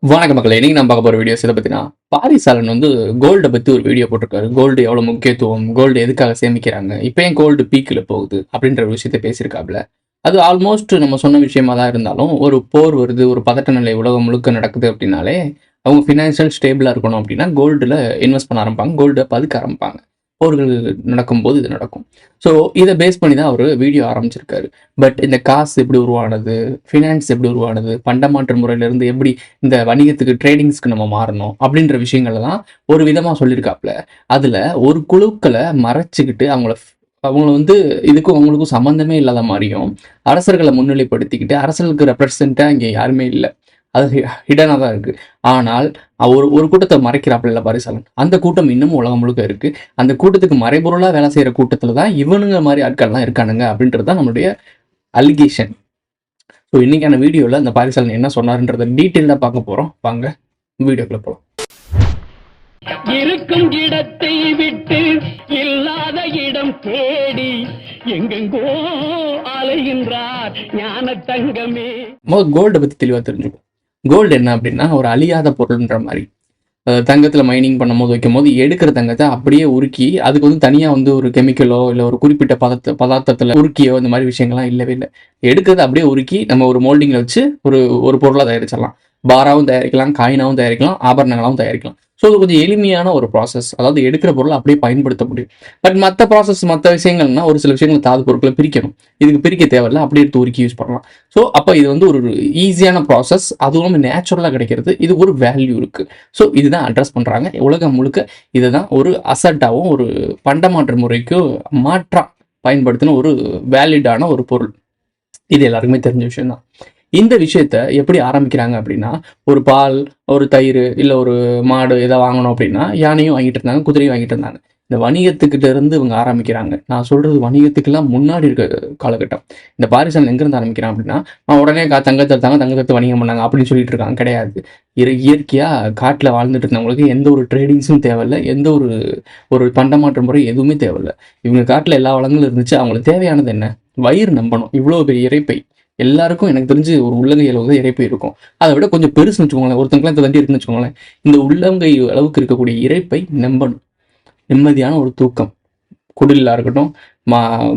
வணக்க மக்களே, இன்னைக்கு நம்ம பார்க்க போற வீடியோஸ் இதை பத்தினா பாரிசாலன் வந்து கோல்டை பத்தி ஒரு வீடியோ போட்டிருக்காரு. கோல்டு எவ்வளவு முக்கியத்துவம், கோல்டு எதுக்காக சேமிக்கிறாங்க, இப்போ ஏன் கோல்டு பீக்ல போகுது அப்படின்ற ஒரு விஷயத்த பேசியிருக்காப்ல. அது ஆல்மோஸ்ட் நம்ம சொன்ன விஷயமா தான் இருந்தாலும், ஒரு போர் வருது, ஒரு பதட்ட நிலை உலகம் முழுக்க நடக்குது அப்படின்னாலே அவங்க ஃபினான்ஷியல் ஸ்டேபிளா இருக்கணும் அப்படின்னா கோல்டுல இன்வெஸ்ட் பண்ண ஆரம்பிப்பாங்க, கோல்டை பதுக்க ஆரம்பிப்பாங்க. போர்கள் நடக்கும்போது இது நடக்கும். ஸோ இதை பேஸ் பண்ணி தான் அவர் வீடியோ ஆரம்பிச்சிருக்காரு. பட் இந்த காசு எப்படி உருவானது, ஃபினான்ஸ் எப்படி உருவானது, பண்டமாற்று முறையிலிருந்து எப்படி இந்த வணிகத்துக்கு ட்ரேடிங்ஸ்க்கு நம்ம மாறணும் அப்படின்ற விஷயங்கள்லாம் ஒரு விதமாக சொல்லியிருக்காப்புல. அதில் ஒரு குழுக்களை மறைச்சிக்கிட்டு அவங்கள வந்து இதுக்கும் அவங்களுக்கும் சம்மந்தமே இல்லாத மாதிரியும் அரசர்களை முன்னிலைப்படுத்திக்கிட்டு அரசர்களுக்கு ரெப்ரசென்ட்டாக இங்கே யாருமே இல்லை, அது ஹிடனாக தான் இருக்குது. ஆனால் ஒரு ஒரு கூட்டத்தை மறைக்கிறாப்புல இல்லை பாரிசாலன். அந்த கூட்டம் இன்னமும் உலகம் முழுக்க இருக்குது. அந்த கூட்டத்துக்கு மறைபொருளாக வேலை செய்கிற கூட்டத்தில் தான் இவனுங்க மாதிரி ஆட்கள்லாம் இருக்கானுங்க அப்படின்றது தான் நம்மளுடைய அலிகேஷன். ஸோ இன்னைக்கான வீடியோவில் அந்த பாரிசாலன் என்ன சொன்னார்ன்றதை டீட்டெயிலாக பார்க்க போகிறோம். வாங்க வீடியோக்குள்ள போகலாம். இருக்கும் இடத்தை விட்டு இல்லாத இடம் தேடி எங்கெங்கோ அலைகின்றார் ஞான தங்கமே. கோல்டை பற்றி தெளிவாக தெரிஞ்சுக்கும். கோல்டு என்ன அப்படின்னா ஒரு அழியாத பொருள்ன்ற மாதிரி. தங்கத்தில் மைனிங் பண்ணும்போது வைக்கும்போது எடுக்கிற தங்கத்தை அப்படியே உருக்கி அதுக்கு வந்து தனியாக வந்து ஒரு கெமிக்கலோ இல்லை ஒரு குறிப்பிட்ட பதார்த்தத்தில் உருக்கியோ இந்த மாதிரி விஷயங்கள்லாம் இல்லவே இல்லை. எடுக்கிறத அப்படியே உருக்கி நம்ம ஒரு மோல்டிங்கில் வச்சு ஒரு ஒரு பொருளாக தயாரிச்சிடலாம். பாராவும் தயாரிக்கலாம், காயினாவும் தயாரிக்கலாம், ஆபரணங்களாகவும் தயாரிக்கலாம். ஸோ அது கொஞ்சம் எளிமையான ஒரு ப்ராசஸ். அதாவது எடுக்கிற பொருளை அப்படியே பயன்படுத்த முடியும். பட் மற்ற ப்ராசஸ், மற்ற விஷயங்கள்னா ஒரு சில விஷயங்கள் தாது பொருட்களை பிரிக்கணும். இதுக்கு பிரிக்க தேவையில்லை, அப்படியே எடுத்து உருக்கி யூஸ் பண்ணலாம். ஸோ அப்போ இது வந்து ஒரு ஈஸியான ப்ராசஸ், அதுவும் நேச்சுரலாக கிடைக்கிறது. இது ஒரு வேல்யூ இருக்குது. ஸோ இதுதான் அட்ரஸ் பண்ணுறாங்க உலகம் முழுக்க. இதுதான் ஒரு அசட்டாகவும் ஒரு பண்டமாற்று முறைக்கும் மாற்றா பயன்படுத்தின ஒரு வேலிடான ஒரு பொருள். இது எல்லாருக்குமே தெரிஞ்ச விஷயம் தான். இந்த விஷயத்த எப்படி ஆரம்பிக்கிறாங்க அப்படின்னா, ஒரு பால், ஒரு தயிர், இல்லை ஒரு மாடு எதை வாங்கணும் அப்படின்னா யானையும் வாங்கிட்டு இருந்தாங்க, குதிரையும் வாங்கிட்டு இருந்தாங்க. இந்த வணிகத்துக்கிட்ட இருந்து இவங்க ஆரம்பிக்கிறாங்க. நான் சொல்றது வணிகத்துக்கெல்லாம் முன்னாடி இருக்க காலகட்டம். இந்த பாரிசாலன் எங்கிருந்து ஆரம்பிக்கிறான் அப்படின்னா, உடனே தங்கத்தை எடுத்தாங்க, தங்கத்தை வணிகம் பண்ணாங்க அப்படின்னு சொல்லிட்டு இருக்காங்க. கிடையாது. இயற்கையாக காட்டில் வாழ்ந்துட்டு இருந்தவங்களுக்கு எந்த ஒரு ட்ரேடிங்ஸும் தேவையில்லை, எந்த ஒரு ஒரு பண்டமாற்று முறை எதுவுமே தேவையில்லை. இவங்க காட்டில் எல்லா வளங்களும் இருந்துச்சு. அவங்களுக்கு தேவையானது என்ன? வயிறு நம்பணும். இவ்வளோ பெரிய இறைப்பை எல்லாருக்கும் எனக்கு தெரிஞ்சு ஒரு உள்ளங்கை அளவு தான் இறைப்பை இருக்கும். அதை விட கொஞ்சம் பெருசுன்னு வச்சுக்கோங்களேன். ஒருத்தங்களாம் இந்த வண்டி இருக்குன்னு வச்சுக்கோங்களேன். இந்த உள்ளங்கை அளவுக்கு இருக்கக்கூடிய இறைப்பை நம்பணும். நிம்மதியான ஒரு தூக்கம். குடிலாக இருக்கட்டும்,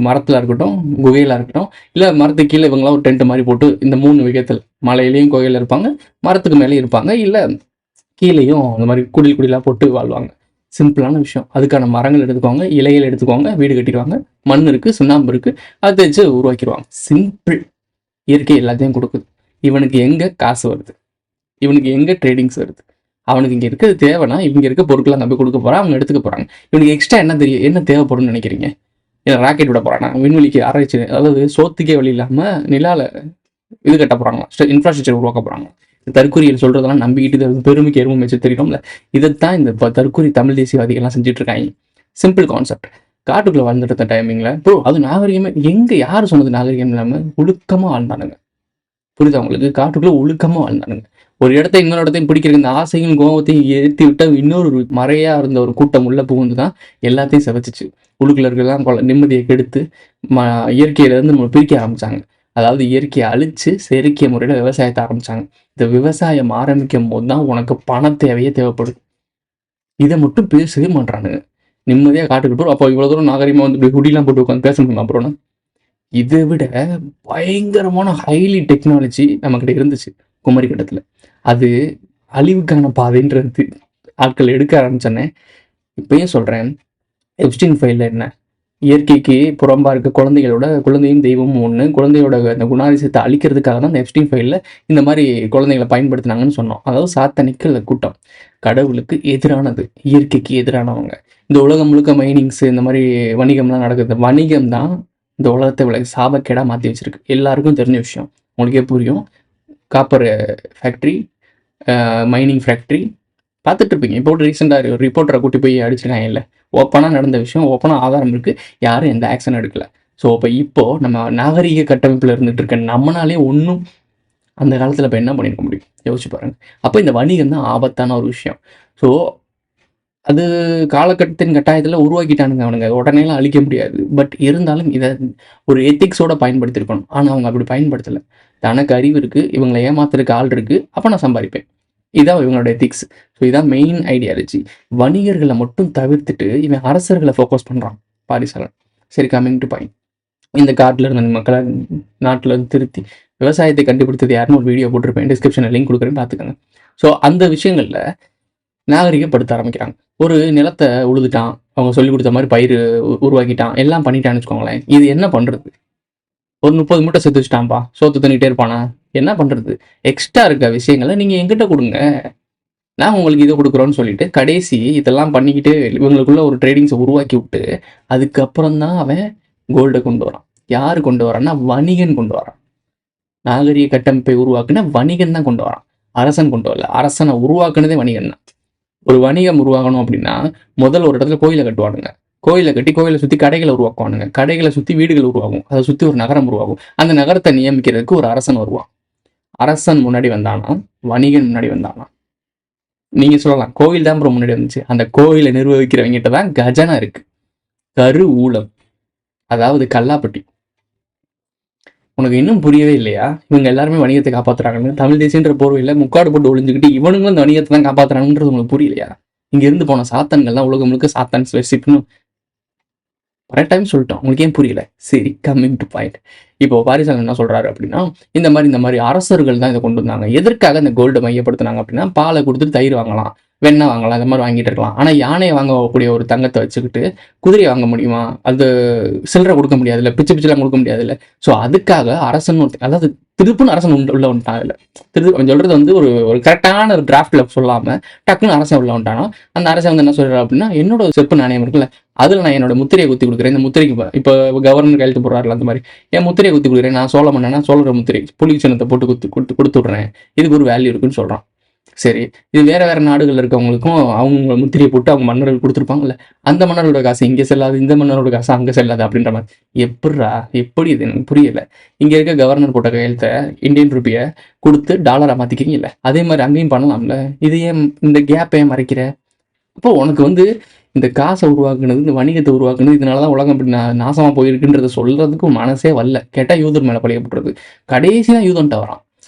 மரத்தில் இருக்கட்டும், குகையில இருக்கட்டும், இல்லை மரத்துக்கு கீழே இவங்களாம் ஒரு டென்ட் மாதிரி போட்டு இந்த 3 விதத்தில் மலையிலையும் குகையில் இருப்பாங்க, மரத்துக்கு மேலேயும் இருப்பாங்க, இல்லை கீழேயும் அந்த மாதிரி குடிலாக போட்டு வாழ்வாங்க. சிம்பிளான விஷயம். அதுக்கான மரங்கள் எடுத்துக்குவாங்க, இலைகள் எடுத்துக்குவாங்க, வீடு கட்டிடுவாங்க, மண் இருக்குது, சுண்ணாம்பு இருக்குது, அதை வச்சு உருவாக்கிடுவாங்க. சிம்பிள். இயற்கை எல்லாத்தையும் கொடுக்குது. இவனுக்கு எங்கே காசு வருது, இவனுக்கு எங்கே ட்ரேடிங்ஸ் வருது, அவனுக்கு இங்கே இருக்கிறது தேவைன்னா இவங்க இருக்க பொருட்களை அங்கே போய் கொடுக்க போகிறான், அவங்க எடுத்துக்க போகிறாங்க. இவனுக்கு எக்ஸ்ட்ரா என்ன தெரியும், என்ன தேவைப்படும்னு நினைக்கிறீங்க? இல்லை ராக்கெட் விட போகிறானா, விண்வெளிக்கு ஆராய்ச்சி, அதாவது சோத்துக்கே வழி இல்லாமல் நிலாவில் இது கட்ட போகிறாங்களா, இன்ஃப்ராஸ்ட்ரக்சர் உருவாக்க போகிறாங்க. தற்கொலையில் சொல்கிறதெல்லாம் நம்பிக்கிட்டு பெருமைக்கு எருமை வச்சு தெரியும்ல. இதைத்தான் இந்த தற்கொலை தமிழ் தேசியவாதிகள்லாம் செஞ்சுட்டு இருக்காங்க. Simple concept. காட்டுக்குள்ளே வாழ்ந்துட்டு இருந்த டைமிங்கில் ப்ரோ அது நாகரிகமே எங்கே? யார் சொன்னது நாகரிகம் இல்லாமல்? ஒழுக்கமாக வாழ்ந்தானுங்க. புரியுதா உங்களுக்கு? காட்டுக்குள்ளே ஒழுக்கமாக வாழ்ந்தானுங்க. ஒரு இடத்த இன்னொரு இடத்தையும் பிடிக்கிறதுக்கு இந்த ஆசையும் கோபத்தையும் ஏற்றி விட்ட இன்னொரு மறையாக இருந்த ஒரு கூட்டம் உள்ள புகுந்து தான் எல்லாத்தையும் செவச்சிச்சு. உள்ளுக்குள்ள இருக்கிறதான் நிம்மதியை கெடுத்து இயற்கையிலேருந்து நம்ம பிரிக்க ஆரம்பித்தாங்க. அதாவது இயற்கையை அழித்து செயற்கை முறையில் விவசாயத்தை ஆரம்பித்தாங்க. இந்த விவசாயம் ஆரம்பிக்கும் போது தான் உனக்கு பண தேவையே தேவைப்படுது. இதை மட்டும் பேசவே மாட்டானுங்க. நிம்மதியாக காட்டுக்கு போகிறோம். அப்போ இவ்வளோ தூரம் நாகரிகமாக வந்து குடிலாம் போட்டு உட்காந்து பேச முடியுமா? அப்புறம் இதை விட பயங்கரமான ஹைலி டெக்னாலஜி நம்மக்கிட்ட இருந்துச்சு குமரி கட்டத்தில். அது அழிவுக்கான பாதைன்றது ஆட்கள் எடுக்க ஆரம்பிச்சோன்னே. இப்பயும் சொல்கிறேன், எப்ஸ்டீன் ஃபைலில் என்ன? இயற்கைக்கு புறம்பாக இருக்க குழந்தையும் தெய்வமும் ஒன்று. குழந்தையோட அந்த குணாதிசயத்தை அழிக்கிறதுக்காக தான் இந்த எப்ஸ்டீன் ஃபைலில் இந்த மாதிரி குழந்தைகளை பயன்படுத்தினாங்கன்னு சொன்னோம். அதாவது சாத்தனிக்கல் கூட்டம் கடவுளுக்கு எதிரானது, இயற்கைக்கு எதிரானவங்க. இந்த உலகம் முழுக்க மைனிங்ஸு இந்த மாதிரி வணிகம்லாம் நடக்குது. வணிகம் தான் இந்த உலகத்தை சாபக்கேடாக மாற்றி வச்சிருக்கு. எல்லாருக்கும் தெரிஞ்ச விஷயம், உங்களுக்கே புரியும். காப்பர் ஃபேக்ட்ரி, மைனிங் ஃபேக்ட்ரி பார்த்துட்டு இருப்பீங்க. இப்போ ரீசெண்டாக ரிப்போர்ட்டரை கூட்டி போய் அடிச்சிருக்காங்க. இல்லை, ஓப்பனாக நடந்த விஷயம், ஓப்பனாக ஆதாரம் இருக்குது, யாரும் எந்த ஆக்ஷன் எடுக்கலை. ஸோ இப்போது நம்ம நாகரிக கட்டமைப்பில் இருந்துகிட்டு இருக்க நம்மளாலே ஒன்றும் அந்த காலத்தில் இப்போ என்ன பண்ணியிருக்க முடியும்? யோசிச்சு பாருங்கள். அப்போ இந்த வணிகம் தான் ஆபத்தான ஒரு விஷயம். ஸோ அது காலகட்டத்தின் கட்டாயத்தில் உருவாக்கிட்டானுங்க அவனுங்க. உடனேலாம் அழிக்க முடியாது. பட் இருந்தாலும் இதை ஒரு எத்திக்ஸோடு பயன்படுத்தியிருக்கணும். ஆனால் அவங்க அப்படி பயன்படுத்தலை. தனக்கு அறிவு இருக்குது, இவங்களை ஏமாத்துறதுக்கு ஆள் இருக்குது, அப்போ நான் சம்பாதிப்பேன். இதான் இவங்களோட எத்திக்ஸ். ஸோ இதான் மெயின் ஐடியாலஜி. வணிகர்களை மட்டும் தவிர்த்துட்டு இவன் அரசர்களை ஃபோக்கஸ் பண்ணுறான் பாரிசாலன். சரி, கம்மிங் டு பாயிண்ட். இந்த காட்டில் இருந்த மக்களை நாட்டில் இருந்து திருத்தி விவசாயத்தை கண்டுபிடித்தது யாருன்னு ஒரு வீடியோ போட்டிருப்பேன், டிஸ்கிரிப்ஷனில் லிங்க் கொடுக்குறேன்னு பார்த்துக்கோங்க. ஸோ அந்த விஷயங்களில் நாகரிகப்படுத்த ஆரம்பிக்கிறாங்க. ஒரு நிலத்தை உழுதுட்டான், அவங்க சொல்லி கொடுத்த மாதிரி பயிர் உருவாக்கிட்டான், எல்லாம் பண்ணிட்டான்னு வச்சுக்கோங்களேன். இது என்ன பண்ணுறது? ஒரு 30 மூட்டை சேர்த்து வச்சுட்டான்ப்பா, சோத்து தண்ணிட்டே இருப்பானா? என்ன பண்ணுறது? எக்ஸ்ட்ரா இருக்க விஷயங்களை நீங்கள் எங்கிட்ட கொடுங்க, நான் உங்களுக்கு இதை கொடுக்குறோன்னு சொல்லிட்டு கடைசி இதெல்லாம் பண்ணிக்கிட்டு இவங்களுக்குள்ள ஒரு ட்ரேடிங்ஸை உருவாக்கி விட்டு அதுக்கப்புறம் தான் அவன் கோல்டை கொண்டு வரான். யார் கொண்டு வரான்னா வணிகன் கொண்டு வரான். நாகரிக கட்டமைப்பை உருவாக்குன வணிகன் தான் கொண்டு வரான், அரசன் கொண்டு வரல. அரசனை உருவாக்குனதே வணிகன் தான். ஒரு வணிகம் உருவாகணும் அப்படின்னா முதல் ஒரு இடத்துல கோயிலை கட்டுவானுங்க, கோயிலை கட்டி கோயிலை சுற்றி கடைகளை உருவாக்குவானுங்க, கடைகளை சுற்றி வீடுகள் உருவாகும், அதை சுற்றி ஒரு நகரம் உருவாகும். அந்த நகரத்தை நியமிக்கிறதுக்கு ஒரு அரசன் வருவான். அரசன் முன்னாடி வந்தானா வணிகன் முன்னாடி வந்தானா? நீங்க சொல்லலாம் கோவில் தான் அப்புறம் முன்னாடி வந்துச்சு. அந்த கோயிலை நிர்வகிக்கிறவங்கிட்ட தான் கஜனா இருக்கு, கரு ஊழம், அதாவது கல்லாப்பட்டி. உனக்கு இன்னும் புரியவே இல்லையா? இவங்க எல்லாருமே வணிகத்தை காப்பாத்துறாங்கன்னு, தமிழ் தேசியன்ற போர்வையில் முக்காடு போட்டு ஒளிஞ்சுக்கிட்டு இவனுங்களும் அந்த வணிகத்தை தான் காப்பாத்துறாங்கன்றது உங்களுக்கு புரியலையா? இங்க இருந்து போன சாத்தான்கள் தான் உலகம் முழுக்க சாத்தான் ஸ்பெசிஃப்னு கரெக்ட் டைம் சொல்லிட்டோம். உங்களுக்கு ஏன் புரியல? சரி, கம்மிங் டு பாயிண்ட். இப்போ பாரிசாலன் என்ன சொல்றாரு அப்படின்னா, இந்த மாதிரி அரசர்கள் தான் இதை கொண்டு வந்தாங்க. எதற்காக இந்த கோல்டை மையப்படுத்தினாங்க அப்படின்னா, பாலை கொடுத்துட்டு தயிர் வாங்கலாம், வெண்ணெய் வாங்கலாம், இந்த மாதிரி வாங்கிட்டு இருக்கலாம். ஆனால் யானையை வாங்கக்கூடிய ஒரு தங்கத்தை வச்சுக்கிட்டு குதிரையை வாங்க முடியுமா? அது சில்லறை கொடுக்க முடியாது இல்லை, பிச்செல்லாம் கொடுக்க முடியாது இல்லை. ஸோ அதுக்காக அரசன் அதாவது திருப்புன்னு அரசன் உள்ள வந்துட்டான். இல்லை அவன் சொல்றது வந்து ஒரு கரெக்டான ஒரு டிராஃப்ட்ல சொல்லாம டக்குன்னு அரசன் உள்ள வந்துட்டானோ, அந்த அரசன் வந்து என்ன சொல்றாரு அப்படின்னா, என்னோட செப்பு நாணயம் இருக்குல்ல, அதில் நான் என்னோட முத்திரையை குத்தி கொடுக்குறேன். இந்த முத்திரைக்கு இப்போ கவர்னர் கையெழுத்து போடுறாருல, அந்த மாதிரி என் முத்திரையை குத்தி கொடுக்குறேன், நான் சோழ மன்னனா சோழர முத்திரை புலி சின்னத்தை போட்டு கொடுத்து விட்றேன், இதுக்கு ஒரு வேல்யூ இருக்குன்னு சொல்றான். சரி, இது வேற நாடுகள் இருக்கவங்களுக்கும் அவங்க முத்திரையை போட்டு அவங்க மன்னர்கள் கொடுத்துருப்பாங்கல்ல, அந்த மன்னரோட காசு இங்கே செல்லாது, இந்த மன்னரோட காசு அங்கே செல்லாது அப்படின்ற மாதிரி. எப்படி இது எனக்கு புரியல. இங்க இருக்க கவர்னர் போட்ட கையெழுத்தை இந்தியன் ருப்பியை கொடுத்து டாலரா மாத்திக்கிங்கல்ல, அதே மாதிரி அங்கேயும் பண்ணலாம்ல. இது ஏன் இந்த கேப்பை மறைக்கிற? அப்போ உனக்கு வந்து இந்த காசை உருவாக்குனது, இந்த வணிகத்தை உருவாக்குனது, இதனாலதான் உலகம் இப்படி நாசமா போயிருக்குன்றத சொல்றதுக்கு மனசே வரல. கேட்டா யூதர் மேல பழியப்படுறது. கடைசிதான் யூதன்ட்ட வரான்.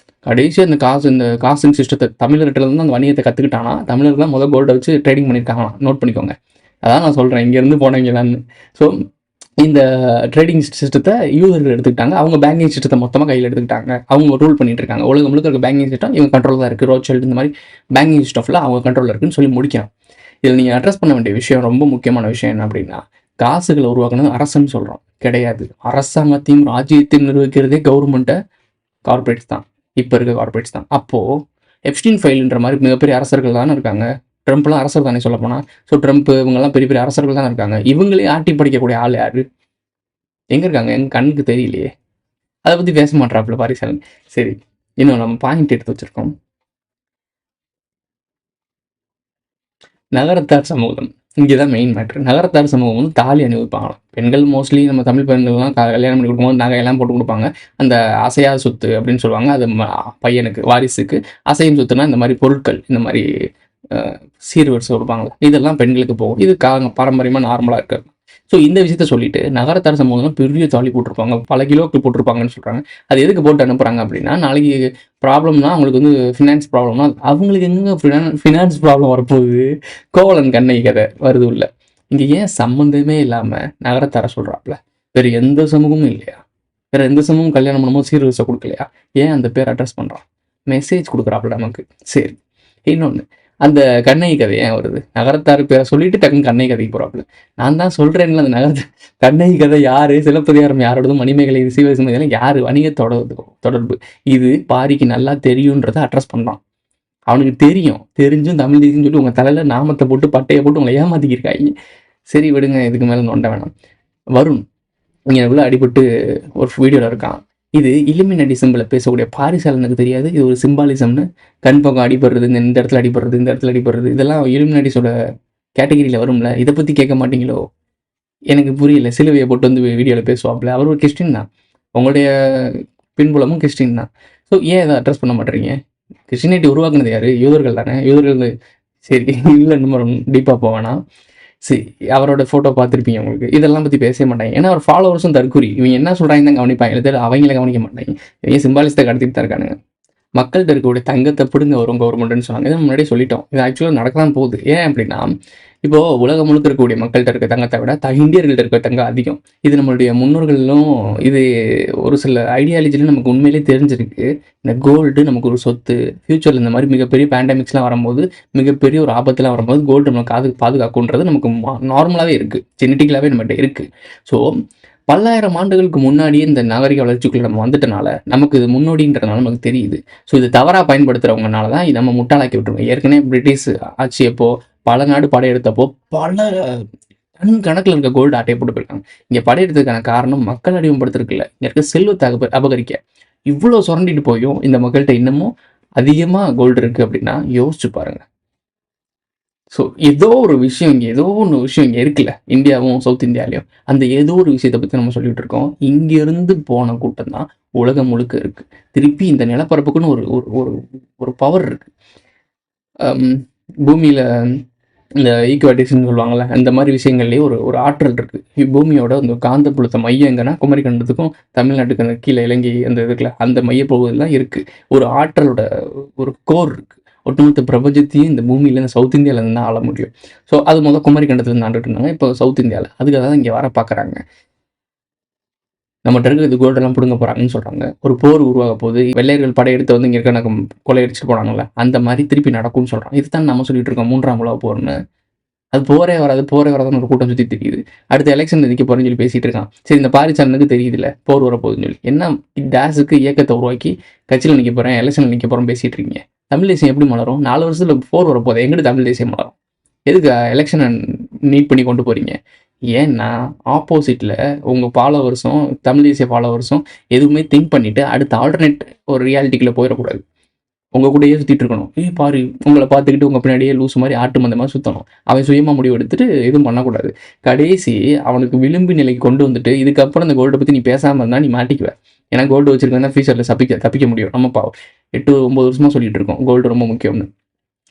கடைசியாக இந்த காசிங் சிஸ்டத்தை தமிழர்கிட்ட இருந்து அந்த வணிகத்தை கற்றுக்கிட்டானா, தமிழர்கள் தான் முதல் கோல்டை வச்சு ட்ரேடிங் பண்ணியிருக்காங்களாம். நோட் பண்ணிக்கோங்க. அதான் நான் சொல்கிறேன், இங்கேருந்து போனவங்களான்னு. ஸோ இந்த ட்ரேடிங் சிஸ்டத்தை யூதர்கள் எடுத்துக்கிட்டாங்க. அவங்க பேங்கிங் சிஸ்டத்தை மொத்தமாக கையில் எடுத்துக்கிட்டாங்க. அவங்க ரூல் பண்ணிட்டு இருக்காங்க. உலகம் முழுக்க இருக்க பேங்கிங் சிஸ்டம் இவங்க கண்ட்ரோல் தான் இருக்குது. ரோட்சைல்டு இந்த மாதிரி பேங்கிங் சிஸ்டம்ல அவங்க கண்ட்ரோலில் இருக்குன்னு சொல்லி முடிக்கிறோம். இதில் நீங்கள் அட்ரஸ் பண்ண வேண்டிய விஷயம், ரொம்ப முக்கியமான விஷயம் என்ன அப்படின்னா, காசுகளை உருவாக்குனது அரசன் சொல்கிறோம் கிடையாது. அரசாங்கத்தையும் ராஜ்யத்தையும் நிர்வகிக்கிறதே கவர்மெண்ட்டை கார்பரேட்ஸ் தான், இப்போ இருக்க கார்பரேட்ஸ் தான். அப்போது எப்ஸ்டீன் ஃபைல்ன்ற மாதிரி மிகப்பெரிய அரசர்கள் தானே இருக்காங்க. ட்ரம்ப்லாம் அரசர் தானே சொல்ல போனால். ஸோ ட்ரம்ப் இவங்கெல்லாம் பெரிய பெரிய அரசர்கள் தானே இருக்காங்க. இவங்களே ஆட்டி படிக்கக்கூடிய ஆள் யாரு? எங்கே இருக்காங்க? எங்கள் கண்ணுக்கு தெரியலையே. அதை பற்றி பேச மாட்டாப்புல பாரிசாலன். சரி, இன்னும் நம்ம பாயிண்ட் எடுத்து வச்சுருக்கோம். நகரத்தார் சமூகம் இங்கே தான் மெயின் மேட்ரு. நகரத்தார் சமூகம் வந்து தாலி அணிவிப்பாங்களாம். பெண்கள் மோஸ்ட்லி நம்ம தமிழ் பெண்கள்லாம் கல்யாணம் பண்ணி கொடுக்கும்போது நகையெல்லாம் போட்டு கொடுப்பாங்க. அந்த அசையாத சொத்து அப்படின்னு சொல்லுவாங்க. அது பையனுக்கு வாரிசுக்கு. அசையும் சொத்துனா இந்த மாதிரி பொருட்கள், இந்த மாதிரி சீர்வரிசை கொடுப்பாங்களே, இதெல்லாம் பெண்களுக்கு போகும். இது பாரம்பரியமாக நார்மலாக இருக்காது. ஸோ இந்த விஷயத்த சொல்லிட்டு நகரத்தார் சமூகம் பெரிய தாலி போட்டிருப்பாங்க, பல கிலோக்கு போட்டிருப்பாங்கன்னு சொல்கிறாங்க. அது எதுக்கு போட்டு அனுப்புகிறாங்க அப்படின்னா, நாளைக்கு ப்ராப்ளம்னா அவங்களுக்கு வந்து ஃபினான்ஸ் ப்ராப்ளம்னா அவங்களுக்கு எங்கே ஃபினான்ஸ் ப்ராப்ளம் வரப்போகுது? கோவலன் கண்ணகி கதை வருது உள்ள. இங்கே ஏன் சம்மந்தமே இல்லாமல் நகரத்தார சொல்கிறாப்புல? வேறு எந்த சமூகமும் இல்லையா? வேறு எந்த சமூகம் கல்யாணம் பண்ணும்போது சீர்வரிசை கொடுக்கலையா? ஏன் அந்த பேர் அட்ரஸ் பண்ணுறான்? மெசேஜ் கொடுக்குறாப்புல நமக்கு. சரி, இன்னொன்று, அந்த கண்ணகி கதை ஏன் வருது? நகரத்தார் பேரை சொல்லிட்டு டக்குன்னு கண்ணகி கதைக்கு போகிறாப்புல. நான் தான் சொல்கிறேன்ல, அந்த கண்ணகி கதை யாரு? சிலப்பதிகாரம் யாரோடதும், மணிமேகலை, சிவசமயம் யாரு? வணிகத்தோட தொடர்பு. இது பாரிக்கு நல்லா தெரியுன்றதை அட்ரஸ் பண்ணலாம். அவனுக்கு தெரிஞ்சும் தமிழ் தேசியன்னு சொல்லி உங்கள் தலையில் நாமத்தை போட்டு பட்டையை போட்டு உங்களை ஏமாத்திக்கிருக்காங்க. சரி விடுங்க, இதுக்கு மேலே நோண்ட வேணாம். வருண் இங்கே எவ்வளோ அடிபட்டு ஒரு வீடியோவில் இருக்கான். இது இல்லுமினாட்டி சிம்பிளை பேசக்கூடிய பாரிசாலனுக்கு தெரியாது இது ஒரு சிம்பாலிசம்னு. கண் பக்கம் அடிபடுறது, இந்த இடத்துல அடிபடுறது, இந்த இடத்துல அடிபடுறது, இதெல்லாம் இல்லுமினாட்டிஸோட கேட்டகிரியில் வரும்ல. இதை பற்றி கேட்க மாட்டீங்களோ? எனக்கு புரியல. சிலுவையை போட்டு வந்து வீடியோவில் பேசுவாப்புல. அவர் ஒரு கிறிஸ்டின் தான், உங்களுடைய பின்புலமும் கிறிஸ்டின் தான். ஸோ ஏன் இதை அட்ரஸ் பண்ண மாட்டேறீங்க? கிறிஸ்டினிட்டி உருவாக்குனது யாரு? யூதர்கள் தானே. யூதர்கள் சரி இல்லை, இன்னும் டீப்பாக போவேனா. சரி, அவரோட ஃபோட்டோ பார்த்துருப்பீங்க உங்களுக்கு. இதெல்லாம் பற்றி பேச மாட்டாங்க. ஏன்னா அவர் ஃபாலோவர்ஸும் தற்குறி. இவங்க என்ன சொல்கிறாங்க தான் கவனிப்பாங்க, அவங்கள கவனிக்க மாட்டாங்க. இவங்க சிம்பாலிஸ்ட்டை கடத்திட்டு தான் இருக்கானுங்க. மக்கள்கிட்ட இருக்கக்கூடிய தங்கத்தை பிடுங்க வரும் கவர்மெண்ட்னு சொன்னாங்க. இதை முன்னாடியே சொல்லிட்டோம். இது ஆக்சுவலாக நடக்க தான் போகுது. ஏன் அப்படின்னா, இப்போ உலகம் முழுக்க இருக்கக்கூடிய மக்கள்கிட்ட இருக்க தங்கத்தை விட இந்தியர்கள்ட்ட இருக்க தங்கம் அதிகம். இது நம்மளுடைய முன்னோர்களும் இது ஒரு சில ஐடியாலஜிலும் நமக்கு உண்மையிலேயே தெரிஞ்சிருக்கு. இந்த கோல்டு நமக்கு ஒரு சொத்து. ஃபியூச்சரில் இந்த மாதிரி மிகப்பெரிய பேண்டமிக்ஸ்லாம் வரும்போது, மிகப்பெரிய ஒரு ஆபத்துலாம் வரும்போது கோல்டு நமக்கு பாதுகாக்குன்றது நமக்கு நார்மலாகவே இருக்குது. ஜெனட்டிக்கலாகவே நம்மகிட்ட இருக்குது. ஸோ பல்லாயிரம் ஆண்டுகளுக்கு முன்னாடியே இந்த நாகரிக வளர்ச்சிக்குள்ள நம்ம வந்துட்டனால நமக்கு இது முன்னோடின்றதுனால நமக்கு தெரியுது. ஸோ இது தவறாக பயன்படுத்துகிறவங்கனால தான் நம்ம முட்டாளாக்கி விட்டுருவோம். ஏற்கனவே பிரிட்டிஷ் ஆட்சியப்போ பல நாடு படையெடுத்தப்போ பல டன் கணக்கில் இருக்க கோல்டு ஆட்டையை போட்டு போயிருக்காங்க. இங்கே படையெடுத்ததுக்கான காரணம் மக்கள் அடிமைப்படுத்துறதுக்குள்ள இங்கே இருக்க செல்வத்தை அபகரிக்க. இவ்வளோ சுரண்டிட்டு போயும் இந்த மக்கள்கிட்ட இன்னமும் அதிகமாக கோல்டு இருக்குது அப்படின்னா யோசிச்சு பாருங்க. ஸோ ஏதோ ஒரு விஷயம் இங்கே இருக்குல்ல, இந்தியாவும் சவுத் இந்தியாலையும் அந்த ஏதோ ஒரு விஷயத்தை பற்றி நம்ம சொல்லிட்டு இருக்கோம். இங்கேருந்து போன கூட்டம் தான் உலகம் முழுக்க இருக்குது. திருப்பி இந்த நிலப்பரப்புக்குன்னு ஒரு ஒரு ஒரு பவர் இருக்குது. பூமியில் இந்த ஈக்குவேட்டிக்ஸ்ன்னு சொல்லுவாங்கள்ல, அந்த மாதிரி விஷயங்கள்லேயே ஒரு ஆற்றல் இருக்குது. பூமியோட அந்த காந்தப்புலத்தை மையம் எங்கன்னா குமரிக்கண்டத்துக்கும் தமிழ்நாட்டுக்கு அந்த கீழே இலங்கை அந்த இதுக்குள்ள அந்த மையப்பகுதியெல்லாம் இருக்குது. ஒரு ஆற்றலோட ஒரு கோர் இருக்குது. ஒட்டுமொத்த பிரபஞ்சத்தையும் இந்த பூமியில் இந்த சவுத் இந்தியாவிலேருந்து தான் ஆள முடியும். ஸோ அது குமரிக்கண்டத்துலேருந்து ஆண்டுட்டு இருந்தாங்க. இப்போ சவுத் இந்தியாவில் அதுக்காக தான் இங்கே வர பார்க்குறாங்க. நம்மகிட்ட இருக்கிறது கோல்டெல்லாம் பிடுங்க போகிறாங்கன்னு சொல்கிறாங்க. ஒரு போர் உருவாக போகுது. வெள்ளையர்கள் படையெடுத்து வந்து இங்கே இருக்க கொள்ளையடிச்சிட்டு போனாங்கல்ல, அந்த மாதிரி திருப்பி நடக்கும்னு சொல்கிறாங்க. இதுதான் நம்ம சொல்லிட்டு இருக்கோம் 3ஆம் உலக போர்னு. அது போரே வராதுன்னு ஒரு கூட்டம் சுற்றி தெரியுது. அடுத்த எலெக்ஷன் நிற்க போகிறேன்னு சொல்லி பேசிகிட்டு இருக்கான். சரி, இந்த பாரிசாலனுக்கு தெரியுதுல்ல போர் வரப்போகுதுன்னு சொல்லி, என்ன டேஸுக்கு இயக்கத்தை உருவாக்கி கட்சியில் நிற்க போகிறேன், எலெக்ஷனில் நிற்க போகிறோம் பேசிகிட்டு இருக்கீங்க. தமிழ் தேசியம் எப்படி மலரும்? 4 வருஷத்தில் போர் வரப்போகுது, எங்கிட்ட தமிழ் தேசியம் மலரும்? எதுக்கு எலெக்ஷனை நீட் பண்ணி கொண்டு போகிறீங்க? ஏன்னா ஆப்போசிட்டில் உங்கள் ஃபாலோவர்ஸும் தமிழ் தேசிய ஃபாலோவர்ஸும் எதுவுமே திங்க் பண்ணிவிட்டு அடுத்த ஆல்டர்னேட் ஒரு ரியாலிட்டிக்குள்ளே போயிடக்கூடாது. உங்கள் கூடயே சுற்றிட்டு இருக்கணும். பாரு, உங்களை பார்த்துக்கிட்டு உங்கள் பின்னாடியே லூஸ் மாதிரி ஆட்டு மந்த மாதிரி சுற்றணும். அவன் சுயமாக முடிவு எடுத்துட்டு எதுவும் பண்ணக்கூடாது. கடைசி அவனுக்கு விளிம்பு நிலைக்கு கொண்டு வந்துட்டு இதுக்கப்புறம் இந்த கோல்டை பற்றி நீ பேசாமல் இருந்தால் நீ மாட்டிக்குவேன். ஏன்னா கோல்டு வச்சுருக்கா ஃபியூச்சரில் தப்பிக்க முடியும். நம்ம 8-9 வருஷமாக சொல்லிட்டு இருக்கோம் கோல்டு ரொம்ப முக்கியம்னு.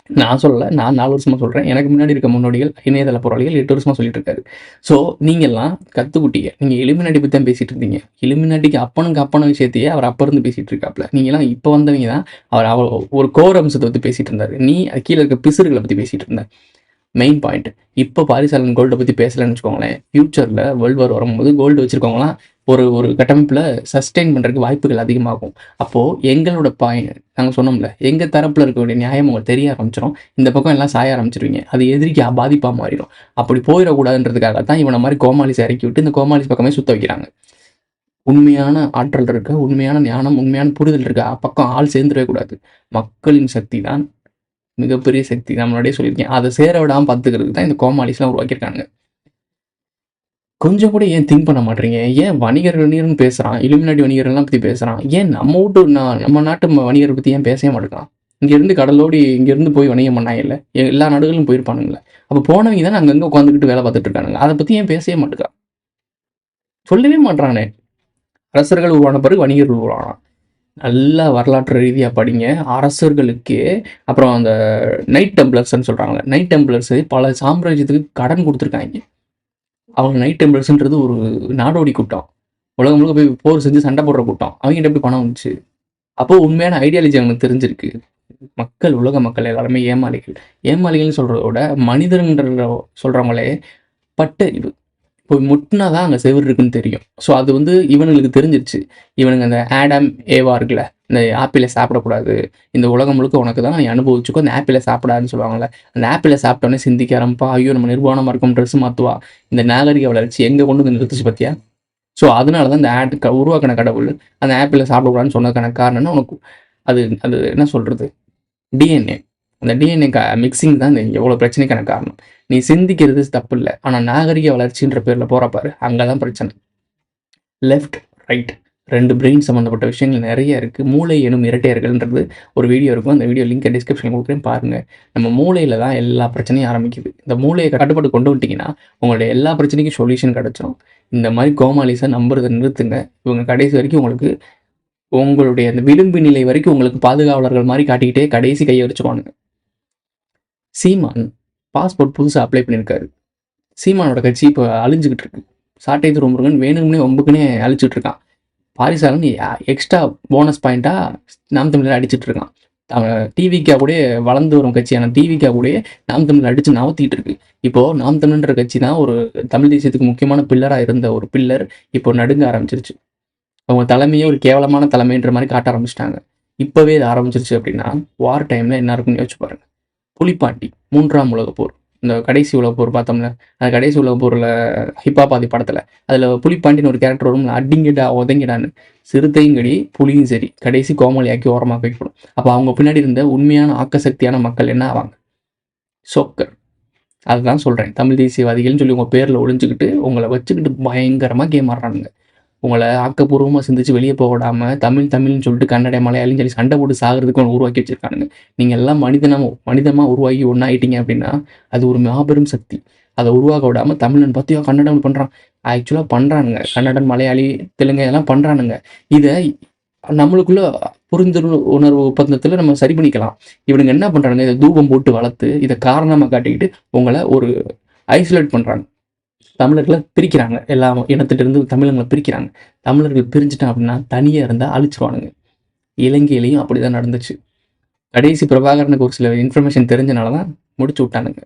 நான் சொல்லலை, நான் 4 வருஷமாக சொல்கிறேன். எனக்கு முன்னாடி இருக்க முன்னோடிகள் இணையதள போராளிகள் 8 வருஷமாக சொல்லிட்டு இருக்காரு. ஸோ நீங்கள்லாம் கற்றுக்குட்டீங்க. நீங்கள் இலுமினாட்டி பற்றி தான் பேசிகிட்டு இருந்தீங்க. இலுமினாட்டிக்கு அப்பன விஷயத்தையே அவர் அப்போ இருந்து பேசிகிட்டு இருக்காப்புல. நீங்கள்லாம் இப்போ வந்தவங்க தான். அவர் ஒரு கோர் அம்சத்தை பற்றி பேசிகிட்டு இருந்தார். நீ கீழே இருக்க பிசுறுகளை பற்றி பேசிகிட்டு இருந்த. மெயின் பாயிண்ட், இப்போ பாரிசாலன் கோல்டை பற்றி பேசலன்னு வச்சுக்கோங்களேன், ஃப்யூச்சரில் வேர்ல்டு வார் வரும்போது கோல்டு வச்சுருக்கவங்களாம் ஒரு கட்டமைப்பில் சஸ்டெயின் பண்ணுறதுக்கு வாய்ப்புகள் அதிகமாகும். அப்போது எங்களோட நாங்கள் சொன்னோம்ல, எங்கள் தரப்பில் இருக்கக்கூடிய நியாயம் உங்களுக்கு தெரிய ஆரம்பிச்சிடும். இந்த பக்கம் எல்லாம் சாய ஆரம்பிச்சிருவீங்க. அது எதிரிக்கு பாதிப்பாக மாறிடும். அப்படி போயிடக்கூடாதுன்றதுக்காக தான் இவனை மாதிரி கோமாளிஸை இறக்கி விட்டு இந்த கோமாளிஸ் பக்கமே சுற்ற வைக்கிறாங்க. உண்மையான ஆற்றல் இருக்க, உண்மையான ஞானம், உண்மையான புரிதல் இருக்க பக்கம் ஆள் சேர்ந்துடவே கூடாது. மக்களின் சக்தி தான் மிகப்பெரிய சக்தி. நான் முன்னாடியே சொல்லியிருக்கேன். அதை சேர விடாமல் பார்த்துக்கிறதுக்கு தான் இந்த கோமாளிஸ்லாம் உருவாக்கியிருக்காங்க. கொஞ்சம் கூட ஏன் திங்க் பண்ண மாட்டீங்க? ஏன் வணிகர்கள்னு பேசுகிறான், இலுமினாட்டி வணிகர்கள்லாம் பற்றி பேசுகிறான்? ஏன் நம்ம நாட்டு வணிகரை பற்றி ஏன் பேசவே மாட்டேங்கான்? இங்கேருந்து கடலோடி இங்கேருந்து போய் வணிகம் பண்ணாங்கல்ல, எல்லா நாடுகளும் போயிருப்பானுங்களே. அப்போ போனவங்க தான் அங்கங்கே உட்காந்துக்கிட்டு வேலை பார்த்துட்டு இருக்கானுங்க. அதை பற்றி ஏன் பேசவே மாட்டேங்கான்? சொல்லவே மாட்டானே. அரசர்கள் உருவான பிறகு வணிகர்கள் உருவானான். நல்லா வரலாற்று ரீதியாக படிங்க. அரசர்களுக்கு அப்புறம் அந்த நைட் டெம்ப்ளர்ஸ்ன்னு சொல்கிறாங்க. நைட் டெம்ப்ளர்ஸ் பல சாம்ராஜ்யத்துக்கு கடன் கொடுத்துருக்காங்க. அவங்க நைட் டெம்ப்ளர்ஸ்ன்றது ஒரு நாடோடி கூட்டம். உலகம் முழுக்க போய் போர் செஞ்சு சண்டை போடுற கூட்டம். அவங்ககிட்ட எப்படி பணம் வந்துச்சு? அப்போ உண்மையான ஐடியாலஜி அவங்களுக்கு தெரிஞ்சிருக்கு. உலக மக்கள் எல்லாருமே ஏமாளிகள்னு சொல்கிறத விட மனிதர்ன்ற சொல்கிறவங்களே பட்டறிவு. போய் முட்டினா தான் அங்கே செவுரு இருக்குன்னு தெரியும். ஸோ அது இவனுங்களுக்கு தெரிஞ்சிருச்சு. இவனுங்க அந்த ஆடம் ஏவா இருக்குல்ல, இந்த ஆப்பிளை சாப்பிடக்கூடாது, இந்த உலகம் முழுக்க உனக்கு தான் நீ அனுபவிச்சுக்கோ, அந்த ஆப்பிளை சாப்பிடாதுன்னு சொல்லுவாங்கள்ல. அந்த ஆப்பிளை சாப்பிட்டோன்னே சிந்திக்க ஆரம்பிப்பா, ஐயோ நம்ம நிர்வாணமாக இருக்கும், ட்ரெஸ் மாற்றுவா. இந்த நாகரிக வளர்ச்சி எங்கே கொண்டு வந்து நிறுத்துச்சு பார்த்தியா? ஸோ அதனால தான் இந்த உருவாக்கின கடவுள் அந்த ஆப்பிளை சாப்பிடக்கூடாதுன்னு சொன்னதுக்கான காரணம்னா உனக்கு அது என்ன சொல்கிறது, டிஎன்ஏ. அந்த டிஎன்ஏ மிக்சிங் தான் இந்த எவ்வளோ பிரச்சனைக்கான காரணம். நீ சிந்திக்கிறது தப்பு இல்லை, ஆனால் நாகரிக வளர்ச்சின்ற பேரில் போகிறப்பாரு அங்கே தான் பிரச்சனை. லெஃப்ட் ரைட் 2 பிரெயின் சம்மந்தப்பட்ட விஷயங்கள் நிறைய இருக்குது. மூளை எனும் இரட்டையர்கள்ன்றது ஒரு வீடியோ இருக்கும். அந்த வீடியோ லிங்க் டிஸ்கிரிப்ஷனில் கொடுக்குறேன் பாருங்கள். நம்ம மூளையில் தான் எல்லா பிரச்சனையும் ஆரம்பிக்குது. இந்த மூளையை கட்டுப்பாடு கொண்டு வந்துட்டிங்கன்னா உங்களுடைய எல்லா பிரச்சனைக்கும் சொல்யூஷன் கிடச்சிடும். இந்த மாதிரி கோமாளிஸை நம்புறதை நிறுத்துங்க. இவங்க கடைசி வரைக்கும் உங்களுடைய அந்த விளிம்பு நிலை வரைக்கும் உங்களுக்கு பாதுகாவலர்கள் மாதிரி காட்டிக்கிட்டே கடைசி கையை வச்சுக்கோனுங்க. சீமான் பாஸ்போர்ட் புதுசாக அப்ளை பண்ணியிருக்காரு. சீமானோட கட்சி இப்போ அழிஞ்சுக்கிட்டு இருக்கு. சாட்டை துறைமுருகன் வேணும்னே ஒம்புக்குன்னே அழிச்சிட்டு இருக்கான். பாரிசாலன் எக்ஸ்ட்ரா போனஸ் பாயிண்ட்டாக நாம் தமிழர் அடிச்சிட்டு இருக்கான். டிவிக்கா கூட வளர்ந்து வரும் கட்சியான டிவிக்கா கூட நாம் தமிழர் அடித்து நவத்திட்டு இருக்கு. இப்போது நாம் தமிழ்ன்ற கட்சி தான் ஒரு தமிழ் தேசியத்துக்கு முக்கியமான பில்லராக இருந்த ஒரு பில்லர் இப்போ நடுங்க ஆரம்பிச்சிருச்சு. அவங்க தலைமையே ஒரு கேவலமான தலைமைன்ற மாதிரி காட்ட ஆரம்பிச்சிட்டாங்க. இப்போவே இது ஆரம்பிச்சிருச்சு அப்படின்னா வார் டைமில் என்ன இருக்குன்னு யோசிச்சு பாருங்க. புலிப்பாண்டி 3ஆம் உலகப் போர், இந்த கடைசி உலகப் போர் பார்த்தோம்ல, அந்த கடைசி உலகப் போரில் ஹிப்பாபாதி படத்தில் அதில் புலிப்பாண்டின்னு ஒரு கேரக்டர் வரும், அடிங்கடா உதங்கிடான்னு. சிறுத்தையும் கடி புலியும் சரி கடைசி கோமாளியாக்கி ஓரமாக வைக்கணும். அப்போ அவங்க பின்னாடி இருந்த உண்மையான ஆக்கசக்தியான மக்கள் என்ன ஆவாங்க? சொக்கர். அதுதான் சொல்கிறேன், தமிழ் தேசியவாதிகள்னு சொல்லி உங்கள் பேரில் ஒளிஞ்சுக்கிட்டு உங்களை வச்சுக்கிட்டு பயங்கரமாக கேம் ஆடுறானுங்க. உங்களை ஆக்கப்பூர்வமாக சிந்திச்சு வெளியே போக விடாமல் தமிழ்னு சொல்லிட்டு கன்னட மலையாளின்னு சொல்லி சண்டை போட்டு சாகிறதுக்கு ஒன்று உருவாக்கி வச்சுருக்கானுங்க. நீங்கள் எல்லாம் மனிதமாக உருவாகி ஒன்றாயிட்டீங்க அப்படின்னா அது ஒரு மாபெரும் சக்தி. அதை உருவாக்க விடாமல் தமிழன் பார்த்தியோ கன்னடம் பண்ணுறான், ஆக்சுவலாக பண்ணுறானுங்க. கன்னடன், மலையாளி, தெலுங்கு இதெல்லாம் பண்ணுறானுங்க. இதை நம்மளுக்குள்ள புரிந்துணர்வு ஒப்பந்தத்தில் நம்ம சரி பண்ணிக்கலாம். இவனுங்க என்ன பண்ணுறானுங்க, இதை தூபம் போட்டு வளர்த்து இதை காரணமாக காட்டிக்கிட்டு உங்களை ஒரு ஐசோலேட் பண்ணுறாங்க. தமிழர்களை பிரிக்கிறாங்க, எல்லா இனத்திலிருந்து தமிழர்களை பிரிக்கிறாங்க. தமிழர்கள் பிரிஞ்சுட்டான் அப்படின்னா தனியாக இருந்தால் அழிச்சிருவானுங்க. இலங்கையிலையும் அப்படி தான் நடந்துச்சு. கடைசி பிரபாகரனுக்கு ஒரு சில இன்ஃபர்மேஷன் தெரிஞ்சனால தான் முடிச்சு விட்டானுங்க.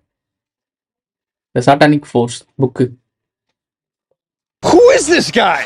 The satanic force book. Who is this guy?